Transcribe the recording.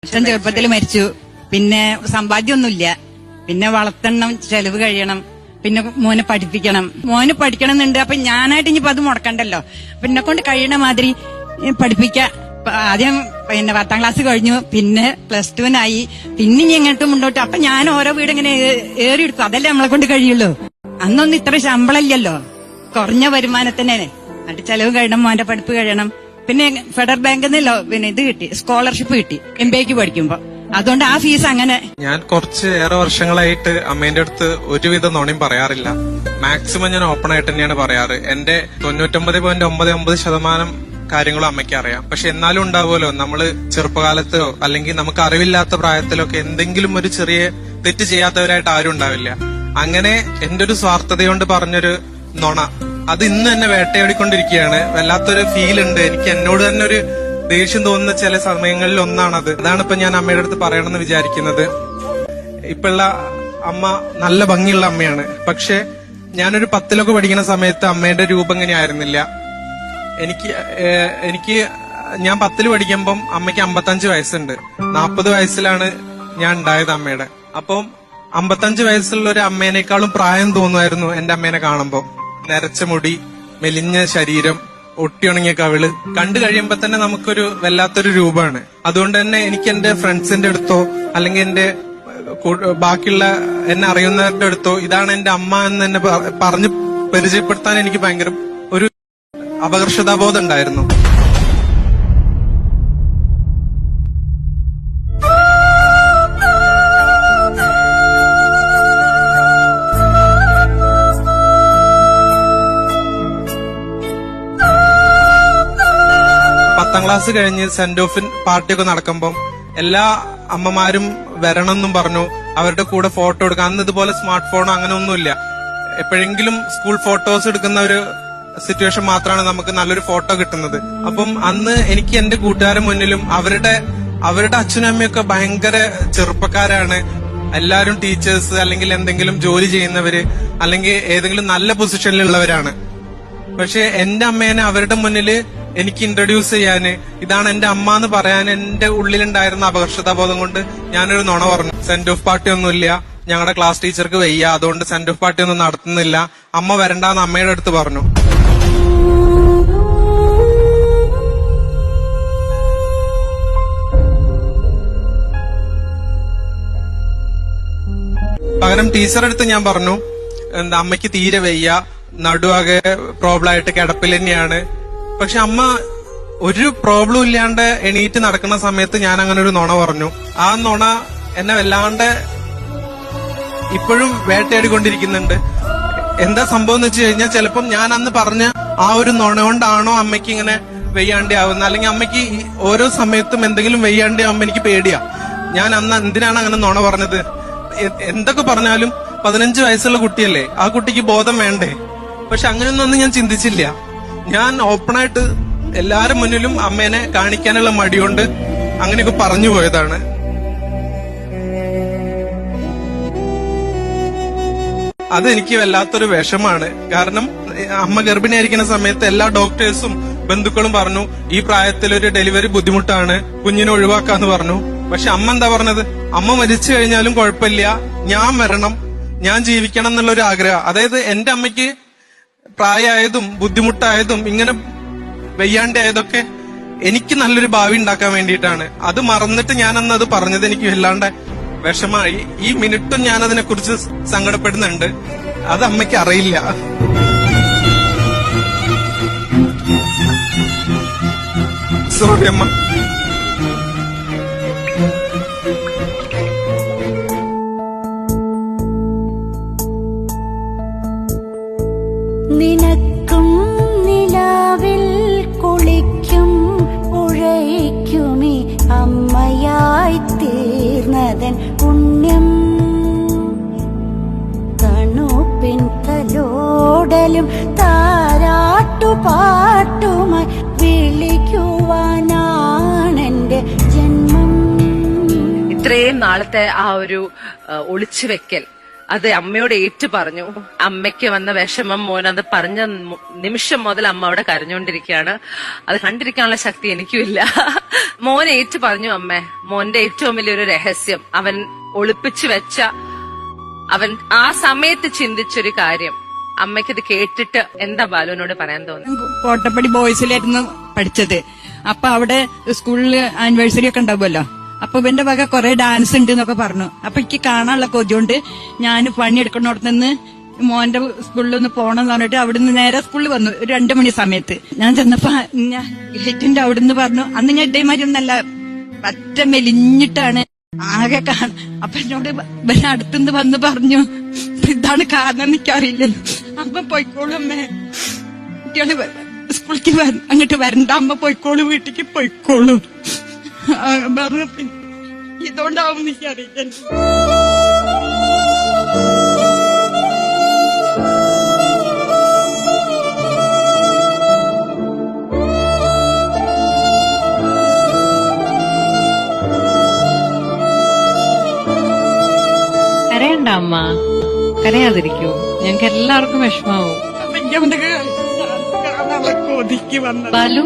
അച്ഛൻ ചെറുപ്പത്തിൽ മരിച്ചു. പിന്നെ സമ്പാദ്യമൊന്നുമില്ല. പിന്നെ വളർത്തണം, ചെലവ് കഴിയണം, പിന്നെ മോനെ പഠിപ്പിക്കണം. മോന് പഠിക്കണമെന്നുണ്ട്. അപ്പൊ ഞാനായിട്ട് ഇനിയിപ്പോ അത് മുടക്കണ്ടല്ലോ. പിന്നെ കൊണ്ട് കഴിയണ മാതിരി പഠിപ്പിക്കാം. ആദ്യം പിന്നെ 10ാം ക്ലാസ് കഴിഞ്ഞു, പിന്നെ +2-നായി, പിന്നെ ഇനി എങ്ങോട്ടും മുന്നോട്ട്. അപ്പൊ ഞാൻ ഓരോ വീട് ഇങ്ങനെ ഏറിയെടുക്കും. അതല്ലേ നമ്മളെ കൊണ്ട് കഴിയുള്ളൂ. അന്നൊന്നും ഇത്ര ശമ്പളമില്ലല്ലോ, കുറഞ്ഞ വരുമാനത്തിന്. എന്നിട്ട് ചെലവ് കഴിയണം, മോന്റെ പഠിപ്പ് കഴിയണം. പിന്നെ ഫെഡറൽ ബാങ്കിൽ നിന്ന് പിന്നെ ഇത് കിട്ടി, സ്കോളർഷിപ്പ് കിട്ടി MBAക്ക് പഠിക്കുമ്പോ. അതുകൊണ്ട് ആ ഫീസ് അങ്ങനെ. ഞാൻ കുറച്ച് ഏറെ വർഷങ്ങളായിട്ട് അമ്മേന്റെ അടുത്ത് ഒരുവിധ നുണയും പറയാറില്ല. മാക്സിമം ഞാൻ ഓപ്പൺ ആയിട്ട് തന്നെയാണ് പറയാറ്. എന്റെ 99.99% കാര്യങ്ങളും അമ്മയ്ക്ക് അറിയാം. പക്ഷെ എന്നാലും ഉണ്ടാവുമല്ലോ, നമ്മള് ചെറുപ്പകാലത്തോ അല്ലെങ്കിൽ നമുക്ക് അറിവില്ലാത്ത പ്രായത്തിലൊക്കെ എന്തെങ്കിലും ഒരു ചെറിയ തെറ്റ് ചെയ്യാത്തവരായിട്ട് ആരും ഉണ്ടാവില്ല. അങ്ങനെ എന്റെ ഒരു സ്വാർത്ഥതയോണ്ട് പറഞ്ഞൊരു നുണ, അത് ഇന്ന് തന്നെ വേട്ടയാടിക്കൊണ്ടിരിക്കുകയാണ്. വല്ലാത്തൊരു ഫീൽ ഉണ്ട് എനിക്ക്. എന്നോട് തന്നെ ഒരു ദേഷ്യം തോന്നുന്ന ചില സമയങ്ങളിൽ ഒന്നാണത്. അതാണ് ഇപ്പൊ ഞാൻ അമ്മയുടെ അടുത്ത് പറയണമെന്ന് വിചാരിക്കുന്നത്. ഇപ്പോഴുള്ള അമ്മ നല്ല ഭംഗിയുള്ള അമ്മയാണ്. പക്ഷെ ഞാനൊരു 10ലൊക്കെ പഠിക്കുന്ന സമയത്ത് അമ്മയുടെ രൂപം ഇങ്ങനെ ആയിരുന്നില്ല. എനിക്ക് ഞാൻ 10ൽ പഠിക്കുമ്പം അമ്മയ്ക്ക് 55 വയസ്സുണ്ട്. 40 വയസ്സിലാണ് ഞാൻ ഉണ്ടായത് അമ്മയുടെ. അപ്പം 55 വയസ്സുള്ള ഒരു അമ്മേനേക്കാളും പ്രായം തോന്നുമായിരുന്നു എന്റെ അമ്മേനെ കാണുമ്പോ. നരച്ച മുടി, മെലിഞ്ഞ ശരീരം, ഒട്ടിയുണങ്ങിയ കവിള് കണ്ടു കഴിയുമ്പോ തന്നെ നമുക്കൊരു വല്ലാത്തൊരു രൂപമാണ്. അതുകൊണ്ട് തന്നെ എനിക്ക് എന്റെ ഫ്രണ്ട്സിന്റെ അടുത്തോ അല്ലെങ്കിൽ എന്റെ ബാക്കിയുള്ള എന്നെ അറിയുന്നവരുടെ അടുത്തോ ഇതാണ് എന്റെ അമ്മ എന്ന് തന്നെ പറഞ്ഞ് പരിചയപ്പെടുത്താൻ എനിക്ക് ഭയങ്കര ഒരു അപകർഷതാബോധം ഉണ്ടായിരുന്നു. ക്ലാസ് കഴിഞ്ഞ് സെന്റ് ഓഫ് പാർട്ടിയൊക്കെ നടക്കുമ്പം എല്ലാ അമ്മമാരും വരണം എന്നും പറഞ്ഞു. അവരുടെ കൂടെ ഫോട്ടോ എടുക്കാം. അന്ന് ഇതുപോലെ സ്മാർട്ട് ഫോണോ അങ്ങനെ ഒന്നുമില്ല. എപ്പോഴെങ്കിലും സ്കൂൾ ഫോട്ടോസ് എടുക്കുന്ന ഒരു സിറ്റുവേഷൻ മാത്രമാണ് നമുക്ക് നല്ലൊരു ഫോട്ടോ കിട്ടുന്നത്. അപ്പം അന്ന് എനിക്ക് എന്റെ കൂട്ടുകാരുടെ മുന്നിലും അവരുടെ അച്ഛനും അമ്മയൊക്കെ ഭയങ്കര ചെറുപ്പക്കാരാണ്. എല്ലാവരും ടീച്ചേഴ്സ് അല്ലെങ്കിൽ എന്തെങ്കിലും ജോലി ചെയ്യുന്നവര് അല്ലെങ്കിൽ ഏതെങ്കിലും നല്ല പൊസിഷനിലുള്ളവരാണ്. പക്ഷെ എന്റെ അമ്മേനെ അവരുടെ മുന്നില് എനിക്ക് ഇൻട്രൊഡ്യൂസ് ചെയ്യാന്, ഇതാണ് എന്റെ അമ്മ എന്ന് പറയാൻ എന്റെ ഉള്ളിലുണ്ടായിരുന്ന അപകർഷതാബോധം കൊണ്ട് ഞാനൊരു നുണ പറഞ്ഞു. സെന്റ് ഓഫ് പാർട്ടി ഒന്നുമില്ല, ഞങ്ങളുടെ ക്ലാസ് ടീച്ചർക്ക് വയ്യ, അതുകൊണ്ട് സെന്റ് ഓഫ് പാർട്ടി ഒന്നും നടത്തുന്നില്ല, അമ്മ വരണ്ടെന്ന് അമ്മയുടെ അടുത്ത് പറഞ്ഞു. പകരം ടീച്ചറുടെ അടുത്ത് ഞാൻ പറഞ്ഞു, എന്താ അമ്മയ്ക്ക് തീരെ വയ്യ, നടുവാകെ പ്രോബ്ലം ആയിട്ട് കിടപ്പിൽ തന്നെയാണ്. പക്ഷെ അമ്മ ഒരു പ്രോബ്ലം ഇല്ലാണ്ട് എണീറ്റ് നടക്കുന്ന സമയത്ത് ഞാൻ അങ്ങനെ ഒരു നുണ പറഞ്ഞു. ആ നുണ എന്നെ വല്ലാണ്ട് ഇപ്പോഴും വേട്ടയാടിക്കൊണ്ടിരിക്കുന്നുണ്ട്. എന്താ സംഭവം എന്ന് വെച്ച് കഴിഞ്ഞാൽ, ചിലപ്പം ഞാൻ അന്ന് പറഞ്ഞ ആ ഒരു നുണ കൊണ്ടാണോ അമ്മയ്ക്ക് ഇങ്ങനെ വെയ്യാണ്ടി ആവുന്നത്, അല്ലെങ്കിൽ അമ്മയ്ക്ക് ഓരോ സമയത്തും എന്തെങ്കിലും വെയ്യാണ്ടി ആവുമ്പോ എനിക്ക് പേടിയാ. ഞാൻ അന്ന് എന്തിനാണ് അങ്ങനെ നുണ പറഞ്ഞത്? എന്തൊക്കെ പറഞ്ഞാലും 15 വയസ്സുള്ള കുട്ടിയല്ലേ, ആ കുട്ടിക്ക് ബോധം വേണ്ടേ? പക്ഷെ അങ്ങനെയൊന്നും ഞാൻ ചിന്തിച്ചില്ല. ഞാൻ ഓപ്പണായിട്ട് എല്ലാരും മുന്നിലും അമ്മേനെ കാണിക്കാനുള്ള മടികൊണ്ട് അങ്ങനെയൊക്കെ പറഞ്ഞു പോയതാണ്. അതെനിക്ക് വല്ലാത്തൊരു വിഷമാണ്. കാരണം അമ്മ ഗർഭിണിയായിരിക്കുന്ന സമയത്ത് എല്ലാ ഡോക്ടേഴ്സും ബന്ധുക്കളും പറഞ്ഞു, ഈ പ്രായത്തിലൊരു ഡെലിവറി ബുദ്ധിമുട്ടാണ്, കുഞ്ഞിനെ ഒഴിവാക്കാന്ന് പറഞ്ഞു. പക്ഷെ അമ്മ എന്താ പറഞ്ഞത്? അമ്മ മരിച്ചു കഴിഞ്ഞാലും കുഴപ്പമില്ല, ഞാൻ വരണം, ഞാൻ ജീവിക്കണം എന്നുള്ളൊരു ആഗ്രഹം. അതായത് എന്റെ അമ്മയ്ക്ക് പ്രായമായതും ബുദ്ധിമുട്ടായതും ഇങ്ങനെ വെയ്യാണ്ടായതൊക്കെ എനിക്ക് നല്ലൊരു ഭാവി ഉണ്ടാക്കാൻ വേണ്ടിയിട്ടാണ്. അത് മറന്നിട്ട് ഞാനന്ന് അത് പറഞ്ഞത് എനിക്ക് വല്ലാണ്ട് വിഷമായി. ഈ മിനിറ്റും ഞാൻ അതിനെ കുറിച്ച് സങ്കടപ്പെടുന്നുണ്ട്. അത് അമ്മയ്ക്ക് അറിയില്ല. സോറി അമ്മ. നിനക്കും നിലാവിൽ കുളിക്കും ഉഴയ്ക്കുമീ അമ്മയായി തീർന്നതൻ പുണ്യം. തണുപ്പിൻ തലോടലും താരാട്ടുപാട്ടുമായി വിളിക്കുവാനാണെന്റെ ജന്മം. ഇത്രയും നാളത്തെ ആ ഒരു ഒളിച്ചുവെക്കൽ അത് അമ്മയോട് ഏറ്റു പറഞ്ഞു. അമ്മയ്ക്ക് വന്ന വിഷമം മോൻ അത് പറഞ്ഞ നിമിഷം മുതൽ അമ്മ അവിടെ കരഞ്ഞുകൊണ്ടിരിക്കുകയാണ്. അത് കണ്ടിരിക്കാനുള്ള ശക്തി എനിക്കുമില്ല. മോൻ ഏറ്റു പറഞ്ഞു, അമ്മേ, മോന്റെ ഏറ്റവും വലിയൊരു രഹസ്യം അവൻ ഒളിപ്പിച്ചു വെച്ച, അവൻ ആ സമയത്ത് ചിന്തിച്ചൊരു കാര്യം. അമ്മയ്ക്കത് കേട്ടിട്ട് എന്താ ബാലുവിനോട് പറയാൻ തോന്നുന്നു? കോട്ടപ്പടി ബോയ്സിലായിരുന്നു പഠിച്ചത്. അപ്പൊ അവിടെ സ്കൂളിൽ ആനിവേഴ്സറി ഒക്കെ ഉണ്ടാവുമല്ലോ. അപ്പൊ ഇവന്റെ വക കുറെ ഡാൻസ് ഉണ്ട് എന്നൊക്കെ പറഞ്ഞു. അപ്പൊ എനിക്ക് കാണാനുള്ള കൊതിയോണ്ട് ഞാൻ പണിയെടുക്കണോടത്ത് നിന്ന് മോന്റെ സ്കൂളിലൊന്ന് പോണെന്ന് പറഞ്ഞിട്ട് അവിടുന്ന് നേരെ സ്കൂളിൽ വന്നു. ഒരു 2 മണി സമയത്ത് ഞാൻ ചെന്നപ്പോ ഞാൻ ഗേറ്റിന്റെ അവിടുന്ന് പറഞ്ഞു, അന്ന് ഞാൻ ഇതേമാതിരി ഒന്നല്ല, പറ്റ മെലിഞ്ഞിട്ടാണ് ആകെ അപ്പൊ എന്നോട് ഇവനെ അടുത്തുനിന്ന് വന്ന് പറഞ്ഞു, ഇതാണ് കാരണം എനിക്കറിയില്ലല്ലോ. അമ്മ പോയിക്കോളൂ അമ്മേ, കുട്ടികള് സ്കൂളിലേക്ക് അങ്ങോട്ട് വരണ്ട, അമ്മ പോയിക്കോളൂ, വീട്ടിലേക്ക് പോയിക്കോളൂ പറഞ്ഞു. ഇതുകൊണ്ടാവും എനിക്കറിയില്ല. കരയണ്ട അമ്മ, കരയാതിരിക്കൂ. ഞങ്ങൾക്ക് എല്ലാവർക്കും വിഷമാവും. അപ്പൊ എനിക്ക് അവന്റെ കാണാനുള്ള കൊതിക്ക് വന്നത്. ബാലു